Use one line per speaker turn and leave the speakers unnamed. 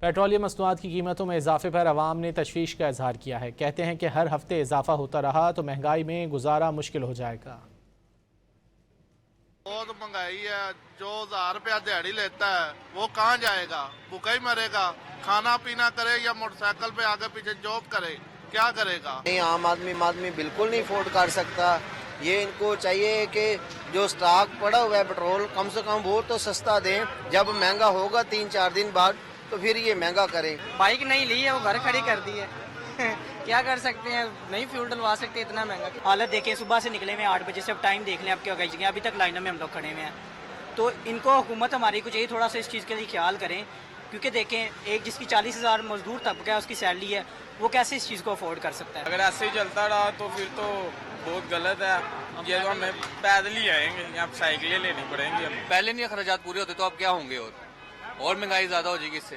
Petroleum मसनूआत की कीमतों में इजाफे पर अवाम ने तशवीश का इजहार किया है। कहते हैं कि हर हफ्ते इजाफा होता रहा तो महंगाई में गुजारा मुश्किल हो जाएगा।
बहुत महंगाई है। जो 1000 रुपया दिहाड़ी लेता है वो कहाँ जाएगा? भूखा ही मरेगा। खाना पीना करे या मोटरसाइकिल पे आगे पीछे जॉब करे, क्या करेगा?
नहीं, आम आदमी बिल्कुल नहीं अफोर्ड कर सकता। ये इनको चाहिए कि जो स्टॉक पड़ा हुआ है पेट्रोल कम से कम वो तो सस्ता दें। जब महंगा होगा 3-4 दिन बाद तो फिर ये महंगा करें।
बाइक नहीं ली है, वो घर खड़ी कर दी है। क्या कर सकते हैं, नहीं फ्यूल डलवा सकते, इतना महंगा।
हालत देखें, सुबह से निकले हुए 8 बजे से, अब टाइम देख लें अब क्या गई, अभी तक लाइनों में हम लोग खड़े हुए हैं। तो इनको हुकूमत हमारी को चाहिए थोड़ा सा इस चीज़ के लिए ख्याल करें, क्योंकि देखें एक जिसकी 40,000 मजदूर तबका है, उसकी सैलरी है, वो कैसे इस चीज़ को अफोर्ड कर सकता है।
अगर ऐसे ही चलता रहा तो फिर तो बहुत गलत है। ये तो हमें पैदल ही आएंगे या साइकिलें लेनी पड़ेंगी।
पहले नहीं अखराजात पूरे होते तो अब क्या होंगे और महंगाई ज़्यादा हो जाएगी इससे।